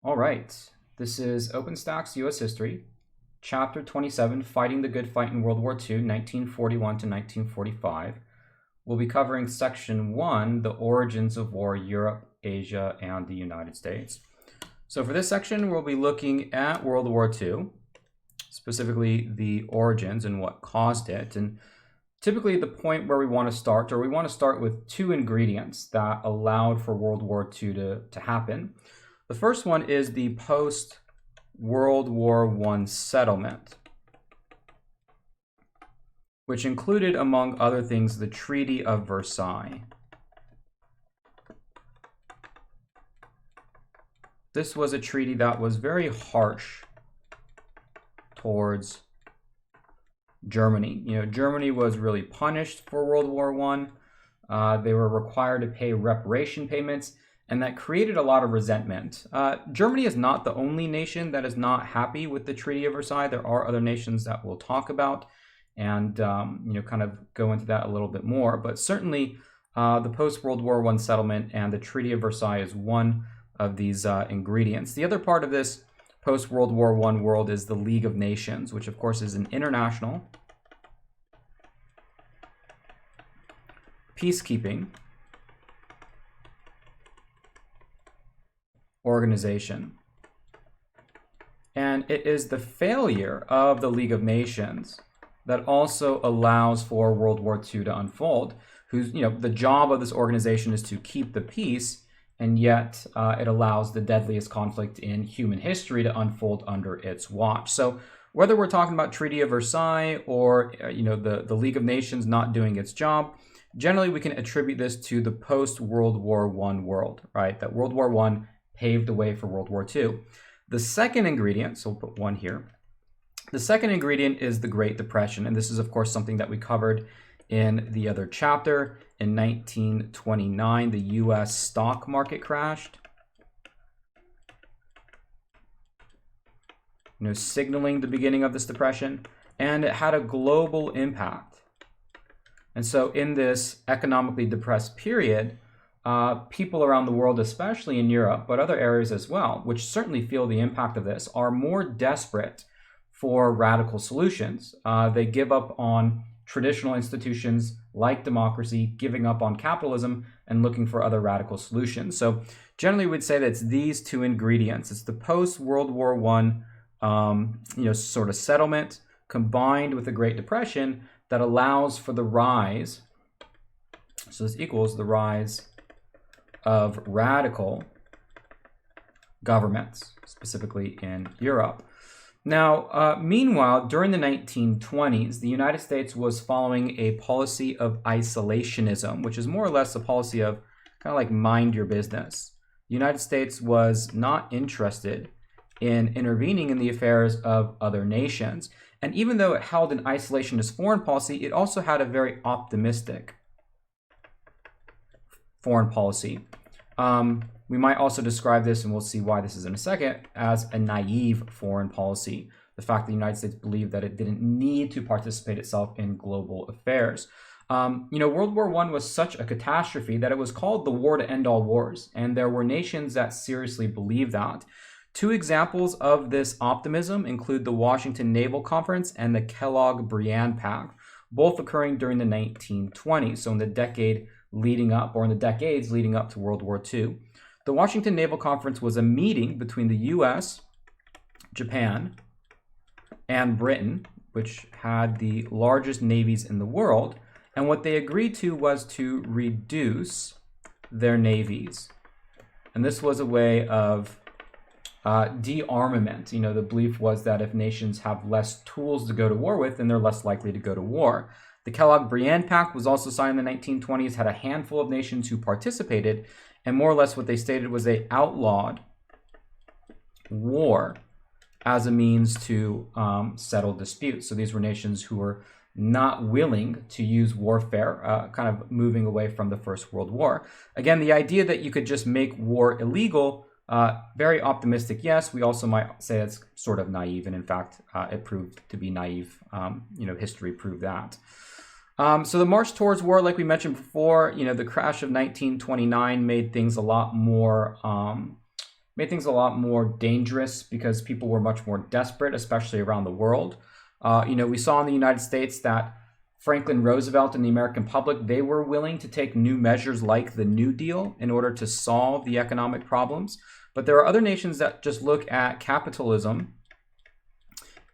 All right, this is Openstax U.S. History, Chapter 27, Fighting the Good Fight in World War II, 1941 to 1945. We'll be covering Section 1, the origins of war, Europe, Asia, and the United States. So for this section, we'll be looking at World War II, specifically the origins and what caused it. And typically the point where we want to start, with two ingredients that allowed for World War II to happen. The first one is the post-World War I settlement, which included, among other things, the Treaty of Versailles. This was a treaty that was very harsh towards Germany. Germany was really punished for World War I. They were required to pay reparation payments, and that created a lot of resentment. Germany is not the only nation that is not happy with the Treaty of Versailles. There are other nations that we'll talk about and kind of go into that a little bit more. But certainly the post-World War I settlement and the Treaty of Versailles is one of these ingredients. The other part of this post-World War I world is the League of Nations, which of course is an international peacekeeping organization. And it is the failure of the League of Nations that also allows for World War II to unfold. The job of this organization is to keep the peace, and yet it allows the deadliest conflict in human history to unfold under its watch. So whether we're talking about Treaty of Versailles or the League of Nations not doing its job, generally we can attribute this to the post-World War I world, right? That World War I paved the way for World War II. The second ingredient, so we'll put one here. The second ingredient is the Great Depression, and this is of course something that we covered in the other chapter. In 1929, the U.S. stock market crashed, signaling the beginning of this depression, and it had a global impact. And so in this economically depressed period, people around the world, especially in Europe, but other areas as well, which certainly feel the impact of this, are more desperate for radical solutions. They give up on traditional institutions like democracy, giving up on capitalism, and looking for other radical solutions. So generally we'd say that it's these two ingredients. It's the post-World War I sort of settlement combined with the Great Depression that allows for the rise, so this equals the rise of radical governments, specifically in Europe. Now, meanwhile, during the 1920s, the United States was following a policy of isolationism, which is more or less a policy of kind of like mind your business. The United States was not interested in intervening in the affairs of other nations. And even though it held an isolationist foreign policy, it also had a very optimistic foreign policy. We might also describe this, and we'll see why this is in a second, as a naive foreign policy. The fact that the United States believed that it didn't need to participate itself in global affairs. World War I was such a catastrophe that it was called the war to end all wars, and there were nations that seriously believed that. Two examples of this optimism include the Washington Naval Conference and the Kellogg-Briand Pact, both occurring during the 1920s, so in the decades leading up to World War II. The Washington Naval Conference was a meeting between the U.S., Japan, and Britain, which had the largest navies in the world, and what they agreed to was to reduce their navies. And this was a way of de-armament. The belief was that if nations have less tools to go to war with, then they're less likely to go to war. The Kellogg-Briand Pact was also signed in the 1920s, had a handful of nations who participated, and more or less what they stated was they outlawed war as a means to settle disputes. So these were nations who were not willing to use warfare, kind of moving away from the First World War. Again, the idea that you could just make war illegal, very optimistic, yes. We also might say it's sort of naive, and in fact, it proved to be naive. History proved that. So the march towards war, like we mentioned before, the crash of 1929 made things a lot more made things a lot more dangerous because people were much more desperate, especially around the world. We saw in the United States that Franklin Roosevelt and the American public, they were willing to take new measures like the New Deal in order to solve the economic problems. But there are other nations that just look at capitalism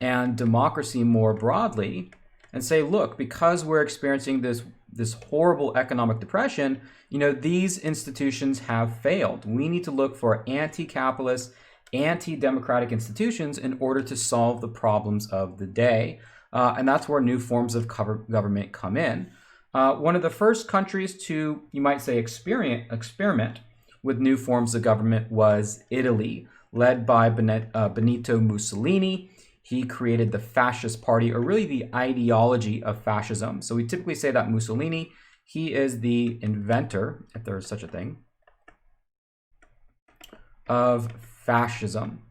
and democracy more broadly and say, look, because we're experiencing this horrible economic depression, these institutions have failed. We need to look for anti-capitalist, anti-democratic institutions in order to solve the problems of the day. And that's where new forms of government come in. One of the first countries to, you might say, experiment with new forms of government was Italy, led by Benito Mussolini. He created the fascist party, or really the ideology of fascism. So we typically say that Mussolini, he is the inventor, if there is such a thing, of fascism.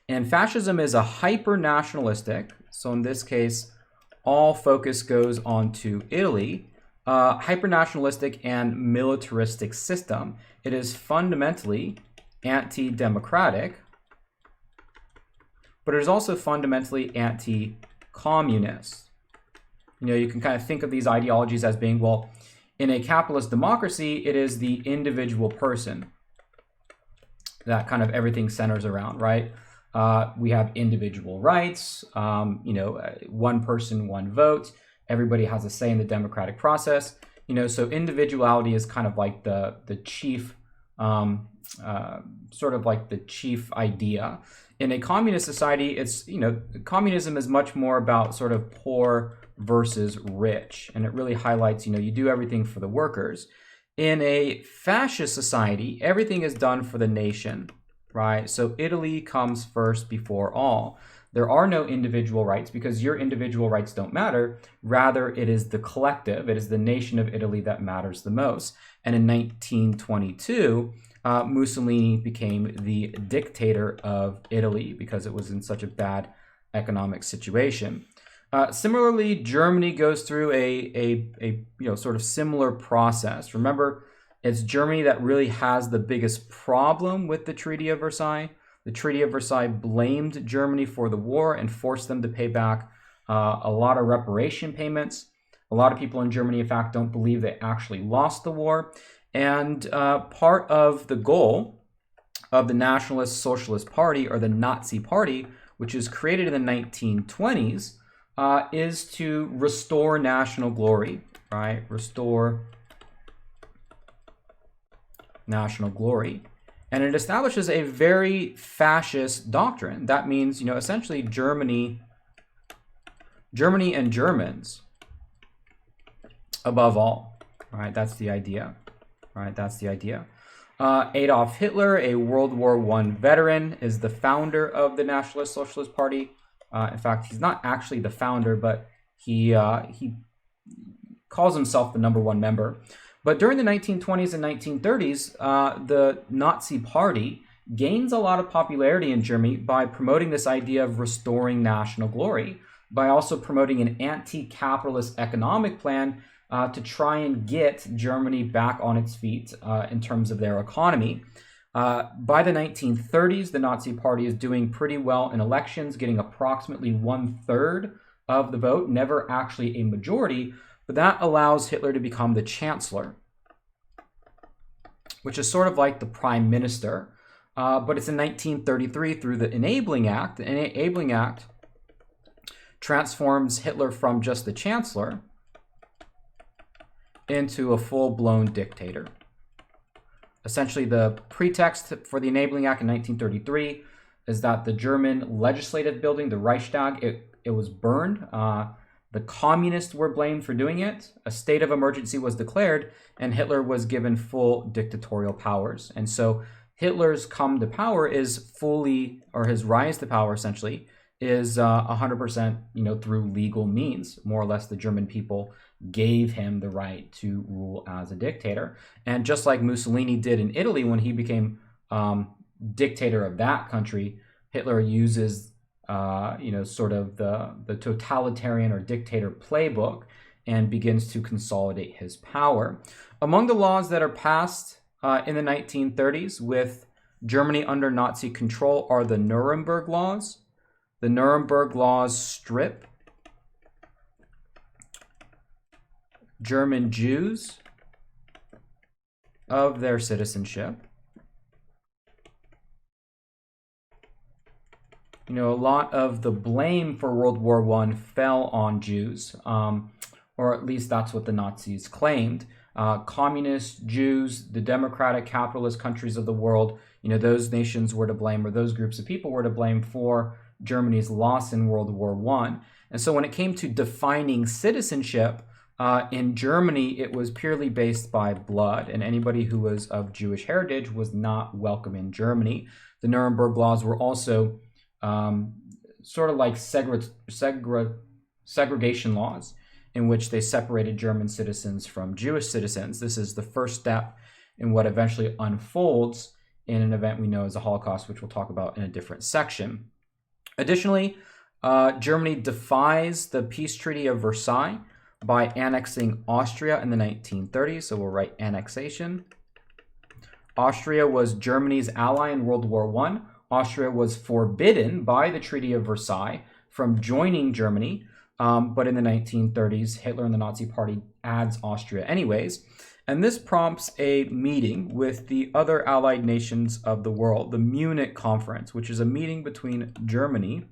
And fascism is a hyper-nationalistic, so in this case, all focus goes on to Italy, hyper-nationalistic and militaristic system. It is fundamentally anti-democratic, but it is also fundamentally anti-communist. You can kind of think of these ideologies as being, well, in a capitalist democracy, it is the individual person that kind of everything centers around, right? We have individual rights, one person, one vote. Everybody has a say in the democratic process. So individuality is kind of like the chief, sort of like the chief idea. In a communist society, it's, communism is much more about sort of poor versus rich. And it really highlights, you do everything for the workers. In a fascist society, everything is done for the nation, right? So Italy comes first before all. There are no individual rights because your individual rights don't matter. Rather, it is the collective. It is the nation of Italy that matters the most. And in 1922, Mussolini became the dictator of Italy because it was in such a bad economic situation. Similarly, Germany goes through a sort of similar process. Remember, it's Germany that really has the biggest problem with the Treaty of Versailles. The Treaty of Versailles blamed Germany for the war and forced them to pay back a lot of reparation payments. A lot of people in Germany, in fact, don't believe they actually lost the war. And part of the goal of the Nationalist Socialist Party, or the Nazi Party, which was created in the 1920s, is to restore national glory, right? Restore national glory. And it establishes a very fascist doctrine. That means, essentially Germany and Germans above all, right? That's the idea, right? That's the idea. Adolf Hitler, a World War I veteran, is the founder of the Nationalist Socialist Party. In fact, he's not actually the founder, but he calls himself the #1 member. But during the 1920s and 1930s, the Nazi Party gains a lot of popularity in Germany by promoting this idea of restoring national glory, by also promoting an anti-capitalist economic plan to try and get Germany back on its feet in terms of their economy. By the 1930s, the Nazi Party is doing pretty well in elections, getting approximately 1/3 of the vote, never actually a majority, but that allows Hitler to become the chancellor, which is sort of like the prime minister. But it's in 1933 through the Enabling Act. The Enabling Act transforms Hitler from just the chancellor into a full-blown dictator. Essentially, the pretext for the Enabling Act in 1933 is that the German legislative building, the Reichstag, it was burned. The communists were blamed for doing it. A state of emergency was declared, and Hitler was given full dictatorial powers. And so Hitler's come to power is fully, or his rise to power essentially, is 100%, through legal means. More or less, the German people gave him the right to rule as a dictator. And just like Mussolini did in Italy when he became dictator of that country, Hitler uses sort of the totalitarian or dictator playbook and begins to consolidate his power. Among the laws that are passed in the 1930s with Germany under Nazi control are the Nuremberg laws. The Nuremberg laws strip German Jews of their citizenship. You know, a lot of the blame for World War I fell on Jews, or at least that's what the Nazis claimed. Communist Jews, the democratic capitalist countries of the world, you know, those nations were to blame, or those groups of people were to blame for Germany's loss in World War I. And so when it came to defining citizenship in Germany, it was purely based by blood, and anybody who was of Jewish heritage was not welcome in Germany. The Nuremberg laws were also sort of like segregation laws, in which they separated German citizens from Jewish citizens. This is the first step in what eventually unfolds in an event we know as the Holocaust, which we'll talk about in a different section. Additionally, Germany defies the Peace Treaty of Versailles by annexing Austria in the 1930s. So we'll write annexation. Austria was Germany's ally in World War I. Austria was forbidden by the Treaty of Versailles from joining Germany, but in the 1930s, Hitler and the Nazi Party adds Austria anyways. And this prompts a meeting with the other allied nations of the world, the Munich Conference, which is a meeting between Germany,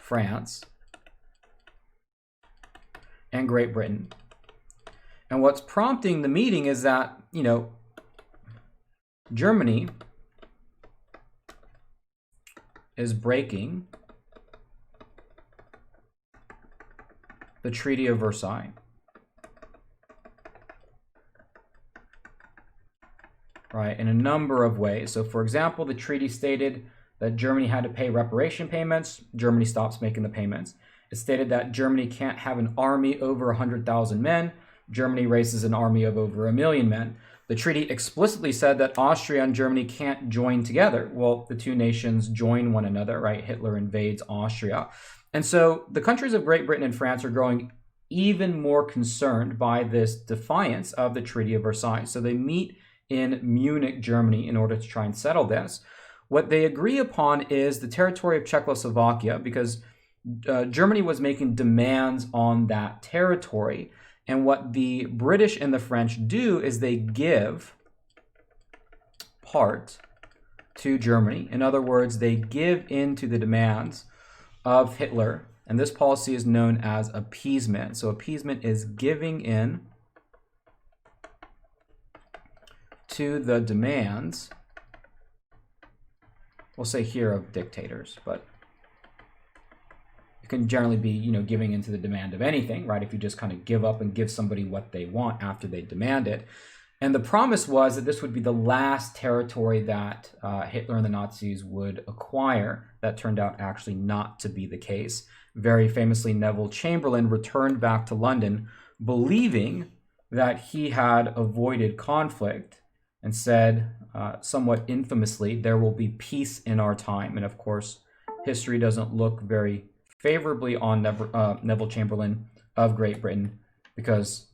France, and Great Britain. And what's prompting the meeting is that, you know, Germany is breaking the Treaty of Versailles. Right, in a number of ways. So for example, the treaty stated that Germany had to pay reparation payments. Germany stops making the payments. It stated that Germany can't have an army over 100,000 men. Germany raises an army of over 1 million men. The treaty explicitly said that Austria and Germany can't join together. Well, the two nations join one another, right? Hitler invades Austria. And so the countries of Great Britain and France are growing even more concerned by this defiance of the Treaty of Versailles. So they meet in Munich, Germany, in order to try and settle this. What they agree upon is the territory of Czechoslovakia, because Germany was making demands on that territory. And what the British and the French do is they give part to Germany. In other words, they give in to the demands of Hitler. And this policy is known as appeasement. So appeasement is giving in to the demands, we'll say here, of dictators, but it can generally be, you know, giving into the demand of anything, right? If you just kind of give up and give somebody what they want after they demand it. And the promise was that this would be the last territory that Hitler and the Nazis would acquire. That turned out actually not to be the case. Very famously, Neville Chamberlain returned back to London believing that he had avoided conflict, and said, somewhat infamously, there will be peace in our time. And of course, history doesn't look very favorably on Neville Chamberlain of Great Britain, because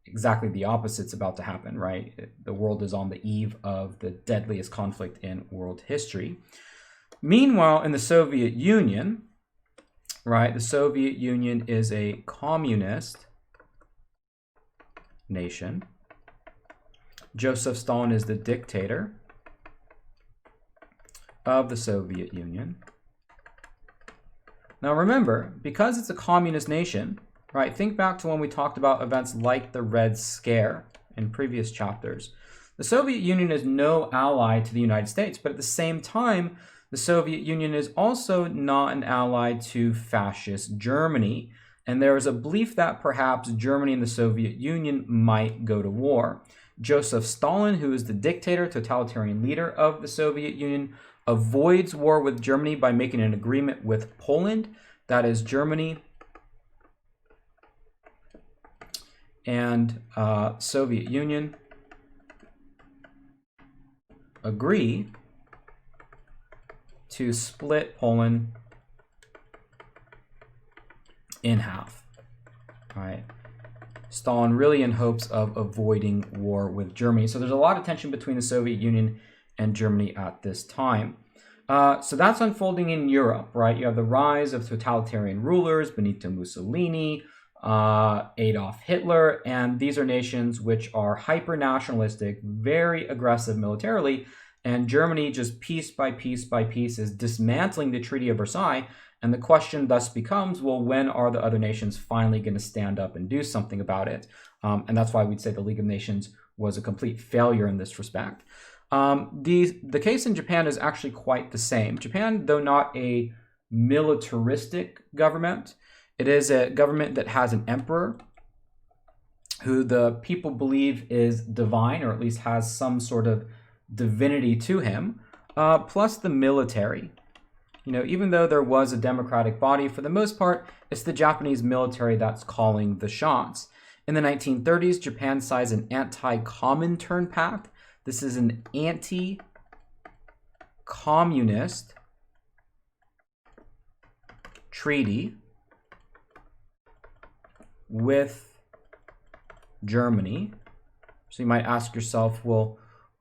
exactly the opposite's about to happen, right? The world is on the eve of the deadliest conflict in world history. Meanwhile, in the Soviet Union, right, the Soviet Union is a communist nation. Joseph Stalin is the dictator of the Soviet Union. Now remember, because it's a communist nation, right, think back to when we talked about events like the Red Scare in previous chapters. The Soviet Union is no ally to the United States, but at the same time, the Soviet Union is also not an ally to fascist Germany. And there is a belief that perhaps Germany and the Soviet Union might go to war. Joseph Stalin, who is the dictator, totalitarian leader of the Soviet Union, avoids war with Germany by making an agreement with Poland. That is, Germany and Soviet Union agree to split Poland in half. All right. Stalin really in hopes of avoiding war with Germany. So there's a lot of tension between the Soviet Union and Germany at this time. So that's unfolding in Europe, right? You have the rise of totalitarian rulers, Benito Mussolini, Adolf Hitler, and these are nations which are hyper-nationalistic, very aggressive militarily, and Germany just piece by piece by piece is dismantling the Treaty of Versailles, and the question thus becomes, well, when are the other nations finally going to stand up and do something about it? And that's why we'd say the League of Nations was a complete failure in this respect. The case in Japan is actually quite the same. Japan, though not a militaristic government, it is a government that has an emperor who the people believe is divine, or at least has some sort of divinity to him, plus the military. You know, even though there was a democratic body, for the most part, it's the Japanese military that's calling the shots. In the 1930s, Japan signs an anti-Comintern Pact. This is an anti-communist treaty with Germany. So you might ask yourself, well,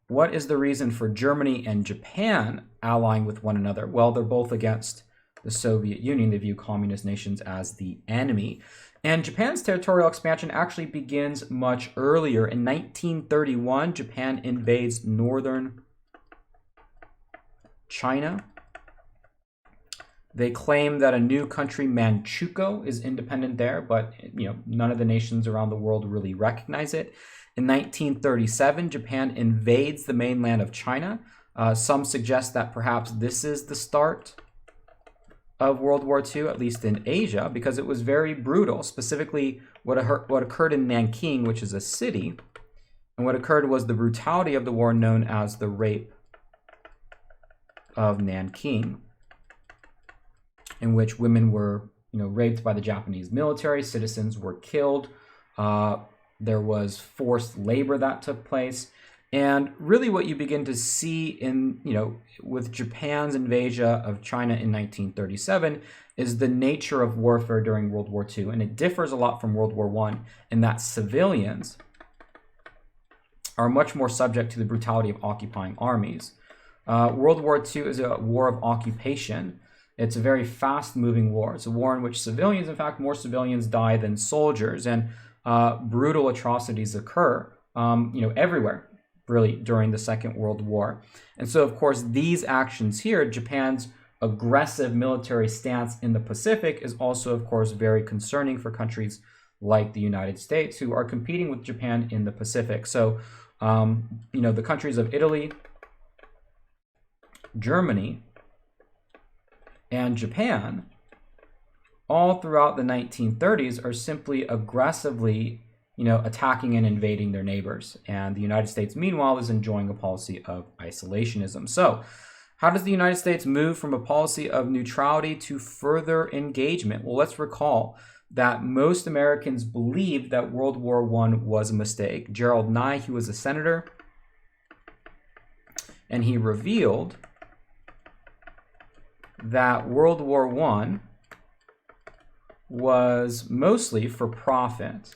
what is the reason for Germany and Japan allying with one another? Well, they're both against the Soviet Union. They view communist nations as the enemy. And Japan's territorial expansion actually begins much earlier. In 1931, Japan invades northern China. They claim that a new country, Manchukuo, is independent there, but none of the nations around the world really recognize it. In 1937, Japan invades the mainland of China. Some suggest that perhaps this is the start of World War II, at least in Asia, because it was very brutal. Specifically, what occurred in Nanking, which is a city, and what occurred was the brutality of the war known as the Rape of Nanking, in which women were raped by the Japanese military, citizens were killed, there was forced labor that took place. And really what you begin to see in, with Japan's invasion of China in 1937 is the nature of warfare during World War II. And it differs a lot from World War I in that civilians are much more subject to the brutality of occupying armies. World War II is a war of occupation. It's a very fast-moving war. It's a war in which civilians, in fact, more civilians die than soldiers. And brutal atrocities occur, everywhere, really, during the Second World War. And so, of course, these actions here, Japan's aggressive military stance in the Pacific, is also, of course, very concerning for countries like the United States, who are competing with Japan in the Pacific. So, the countries of Italy, Germany, and Japan, all throughout the 1930s, are simply aggressively, attacking and invading their neighbors. And the United States, meanwhile, is enjoying a policy of isolationism. So how does the United States move from a policy of neutrality to further engagement? Well, let's recall that most Americans believed that World War I was a mistake. Gerald Nye, he was a senator, and he revealed that World War I was mostly for profit.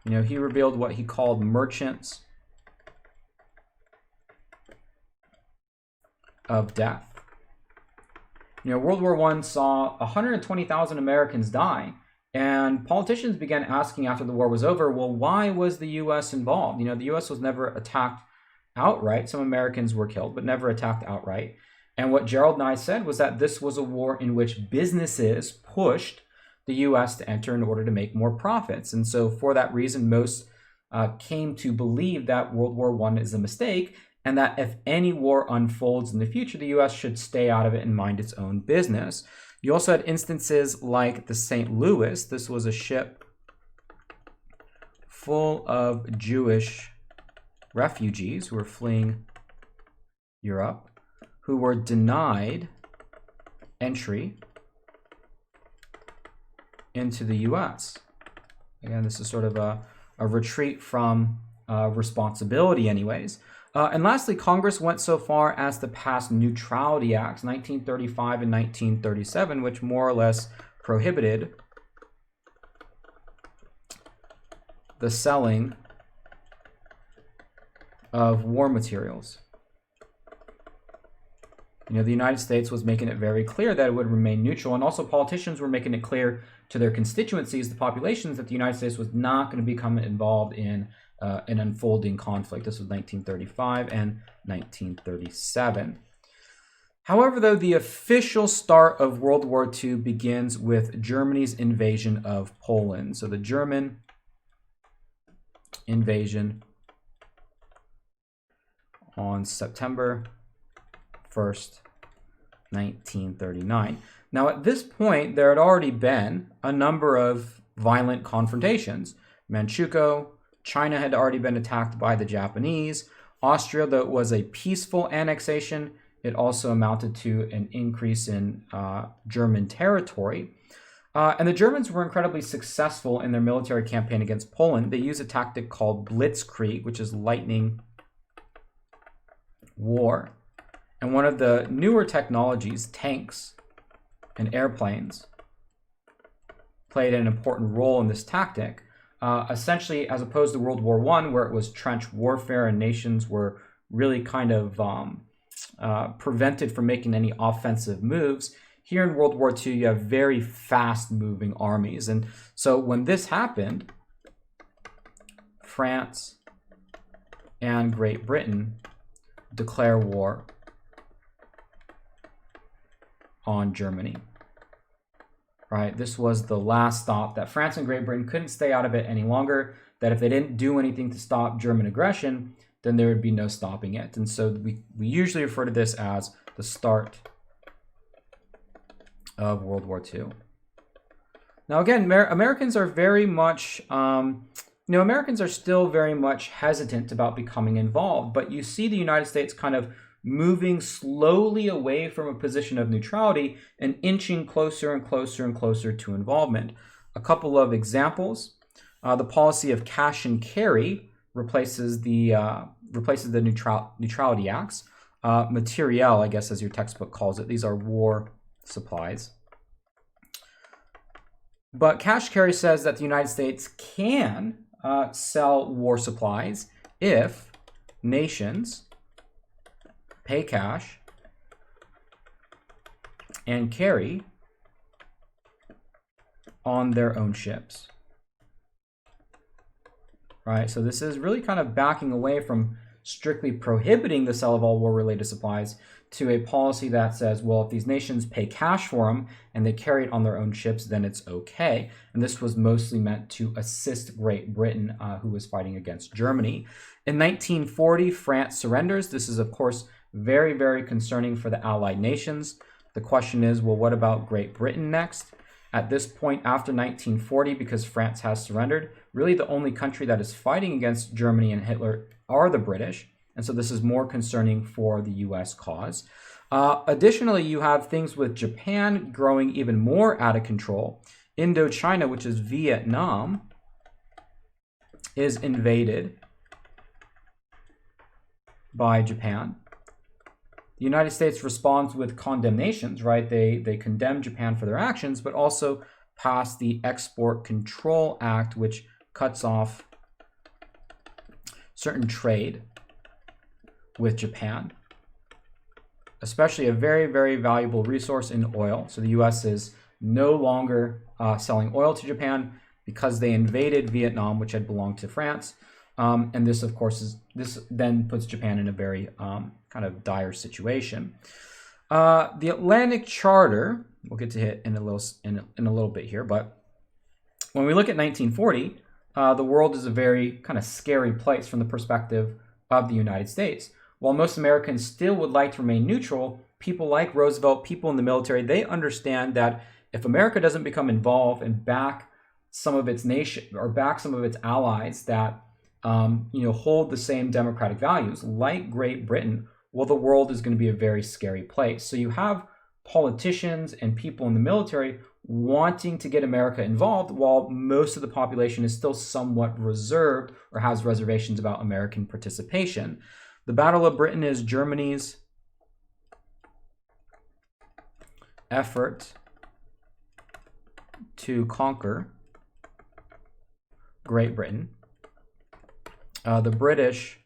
He revealed what he called merchants of death. World War I saw 120,000 Americans die, and politicians began asking after the war was over, well, why was the U.S. involved? The U.S. was never attacked outright. Some Americans were killed, but never attacked outright. And what Gerald Nye said was that this was a war in which businesses pushed the U.S. to enter in order to make more profits. And so for that reason, most came to believe that World War I is a mistake, and that if any war unfolds in the future, the U.S. should stay out of it and mind its own business. You also had instances like the St. Louis. This was a ship full of Jewish refugees who were fleeing Europe, who were denied entry into the U.S. Again, this is sort of a retreat from responsibility anyways. And lastly, Congress went so far as to pass Neutrality Acts, 1935 and 1937, which more or less prohibited the selling of war materials. You know, the United States was making it very clear that it would remain neutral, and also politicians were making it clear to their constituencies, the populations, that the United States was not going to become involved in an unfolding conflict. This was 1935 and 1937. However, though, the official start of World War II begins with Germany's invasion of Poland. So the German invasion on September 1st, 1939. Now, at this point, there had already been a number of violent confrontations. Manchukuo, China had already been attacked by the Japanese. Austria, though it was a peaceful annexation, it also amounted to an increase in German territory. And the Germans were incredibly successful in their military campaign against Poland. They used a tactic called Blitzkrieg, which is lightning war. And one of the newer technologies, tanks and airplanes, played an important role in this tactic. Essentially, as opposed to World War I, where it was trench warfare and nations were really kind of prevented from making any offensive moves, here in World War II, you have very fast-moving armies. And so when this happened, France and Great Britain declare war on Germany. Right? This was the last stop, that France and Great Britain couldn't stay out of it any longer, that if they didn't do anything to stop German aggression, then there would be no stopping it. And so we usually refer to this as the start of World War II. Now, again, Americans are very much, Americans are still very much hesitant about becoming involved, but you see the United States kind of moving slowly away from a position of neutrality and inching closer and closer and closer to involvement. A couple of examples: the policy of cash and carry replaces the Neutrality Acts. Materiel, I guess, as your textbook calls it. These are war supplies. But cash carry says that the United States can sell war supplies if nations pay cash and carry on their own ships. Right, so this is really kind of backing away from strictly prohibiting the sale of all war-related supplies to a policy that says, well, if these nations pay cash for them and they carry it on their own ships, then it's okay. And this was mostly meant to assist Great Britain, who was fighting against Germany. In 1940, France surrenders. This is, of course, very, very concerning for the Allied nations. The question is, well, what about Great Britain next? At this point, after 1940, because France has surrendered, really the only country that is fighting against Germany and Hitler are the British. And so this is more concerning for the U.S. cause. Additionally, you have things with Japan growing even more out of control. Indochina, which is Vietnam, is invaded by Japan. The United States responds with condemnations, right? They condemn Japan for their actions, but also pass the Export Control Act, which cuts off certain trade with Japan, especially a very, very valuable resource in oil. So the U.S. is no longer selling oil to Japan because they invaded Vietnam, which had belonged to France. And this, of course, this then puts Japan in a very kind of dire situation. The Atlantic Charter, we'll get to it in a little bit here, but when we look at 1940, the world is a very kind of scary place from the perspective of the United States. While most Americans still would like to remain neutral, people like Roosevelt, people in the military, they understand that if America doesn't become involved and back some of its nation or back some of its allies that hold the same democratic values like Great Britain, well, the world is going to be a very scary place. So you have politicians and people in the military wanting to get America involved, while most of the population is still somewhat reserved or has reservations about American participation. The Battle of Britain is Germany's effort to conquer Great Britain. the British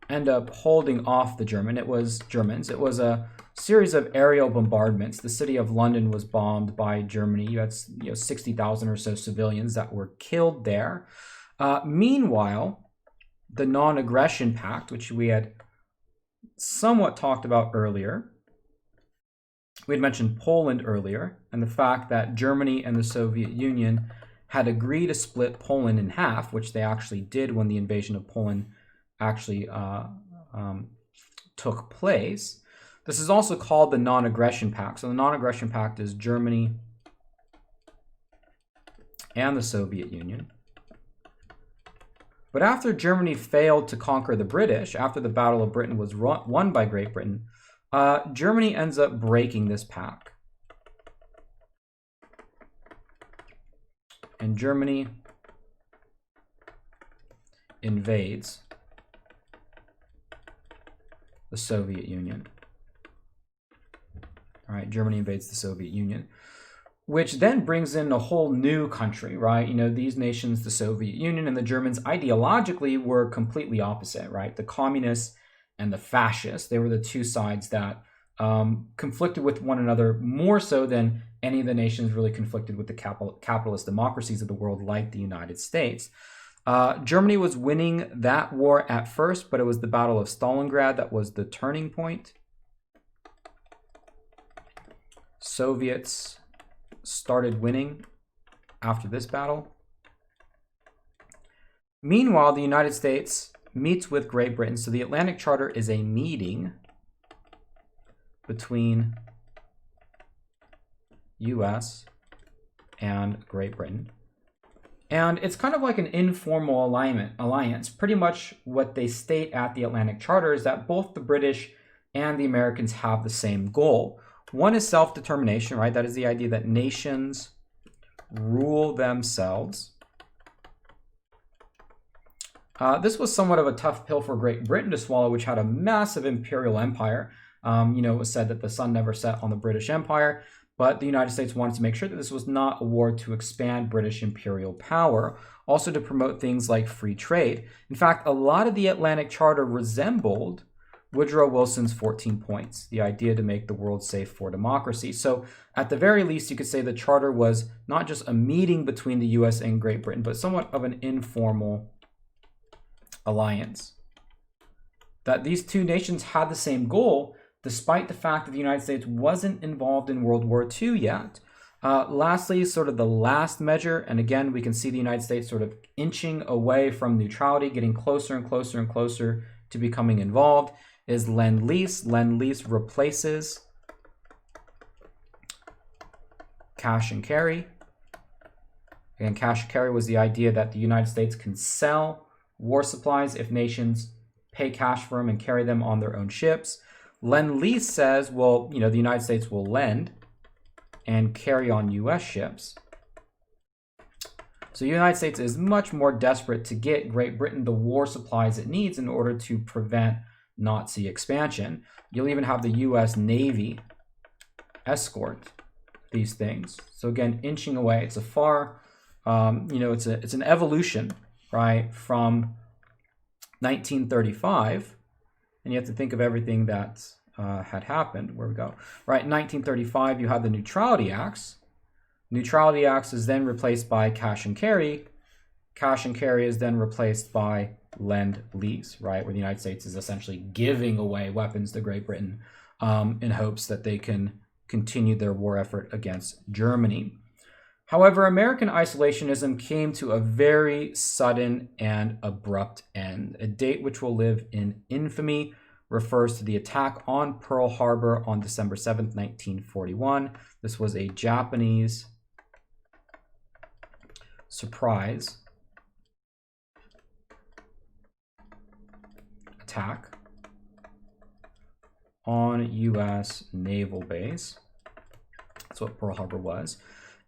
end up holding off the Germans. It was a series of aerial bombardments. The city of London was bombed by Germany. You had 60,000 or so civilians that were killed there. Meanwhile, the Non-Aggression Pact, which we had somewhat talked about earlier, we had mentioned Poland earlier, and the fact that Germany and the Soviet Union had agreed to split Poland in half, which they actually did when the invasion of Poland actually took place. This is also called the Non-Aggression Pact. So the Non-Aggression Pact is Germany and the Soviet Union. But after Germany failed to conquer the British, after the Battle of Britain was won by Great Britain, Germany ends up breaking this pact. And Germany invades the Soviet Union. All right, Germany invades the Soviet Union, which then brings in a whole new country, right? You know, these nations, the Soviet Union and the Germans, ideologically were completely opposite, right? The communists and the fascists, they were the two sides that conflicted with one another more so than any of the nations really conflicted with the capitalist democracies of the world, like the United States. Germany was winning that war at first, but it was the Battle of Stalingrad that was the turning point. Soviets started winning after this battle. Meanwhile, the United States meets with Great Britain. So the Atlantic Charter is a meeting between U.S. and Great Britain. And it's kind of like an informal alliance. Pretty much what they state at the Atlantic Charter is that both the British and the Americans have the same goal. One is self-determination, right? That is the idea that nations rule themselves. This was somewhat of a tough pill for Great Britain to swallow, which had a massive imperial empire. It was said that the sun never set on the British Empire, but the United States wanted to make sure that this was not a war to expand British imperial power, also to promote things like free trade. In fact, a lot of the Atlantic Charter resembled Woodrow Wilson's 14 points, the idea to make the world safe for democracy. So at the very least, you could say the charter was not just a meeting between the US and Great Britain, but somewhat of an informal alliance. That these two nations had the same goal, despite the fact that the United States wasn't involved in World War II yet. Lastly, sort of the last measure, and again, we can see the United States sort of inching away from neutrality, getting closer and closer and closer to becoming involved, is Lend-Lease. Lend-Lease replaces cash and carry. Again, cash and carry was the idea that the United States can sell war supplies if nations pay cash for them and carry them on their own ships. Lend-Lease says, well, the United States will lend and carry on U.S. ships. So the United States is much more desperate to get Great Britain the war supplies it needs in order to prevent Nazi expansion. You'll even have the U.S. Navy escort these things. So again, inching away. It's a far, it's an evolution, right, from 1935. And you have to think of everything that had happened. Where we go? Right, in 1935, you had the Neutrality Acts. Neutrality Acts is then replaced by cash and carry. Cash and carry is then replaced by Lend-Lease, right, where the United States is essentially giving away weapons to Great Britain in hopes that they can continue their war effort against Germany. However, American isolationism came to a very sudden and abrupt end. A date which will live in infamy refers to the attack on Pearl Harbor on December 7th, 1941. This was a Japanese surprise attack on a U.S. naval base. That's what Pearl Harbor was.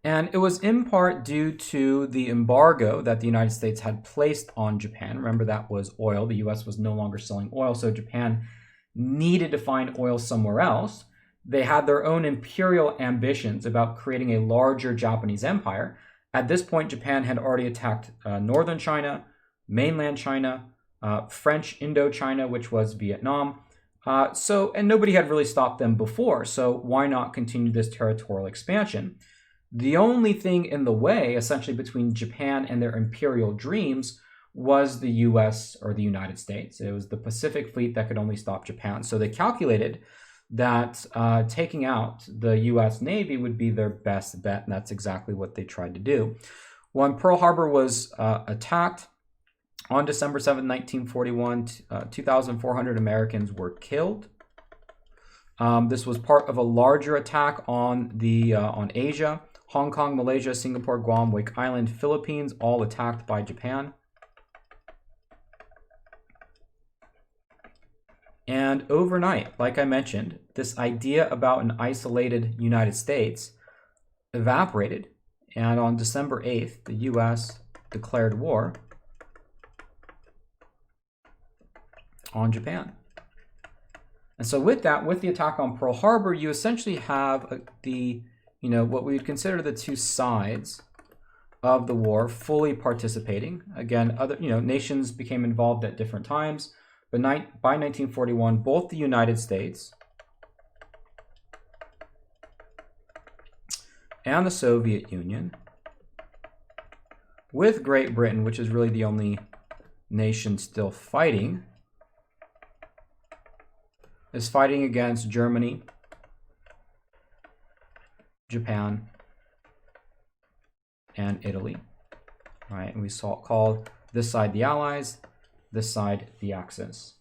And it was in part due to the embargo that the United States had placed on Japan. Remember, that was oil. The U.S. was no longer selling oil, so Japan needed to find oil somewhere else. They had their own imperial ambitions about creating a larger Japanese empire. At this point, Japan had already attacked northern China, mainland China, French Indochina, which was Vietnam. And nobody had really stopped them before, so why not continue this territorial expansion? The only thing in the way, essentially, between Japan and their imperial dreams was the U.S. or the United States. It was the Pacific Fleet that could only stop Japan. So they calculated that taking out the U.S. Navy would be their best bet, and that's exactly what they tried to do. When Pearl Harbor was attacked on December 7, 1941, 2,400 Americans were killed. This was part of a larger attack on Asia. Hong Kong, Malaysia, Singapore, Guam, Wake Island, Philippines, all attacked by Japan. And overnight, like I mentioned, this idea about an isolated United States evaporated. And on December 8th, the U.S. declared war on Japan. And so with that, with the attack on Pearl Harbor, you essentially have what we would consider the two sides of the war fully participating. Again, other nations became involved at different times, but by 1941, both the United States and the Soviet Union, with Great Britain, which is really the only nation still fighting, is fighting against Germany, Japan, and Italy. All right, and we called this side the Allies, this side the Axis.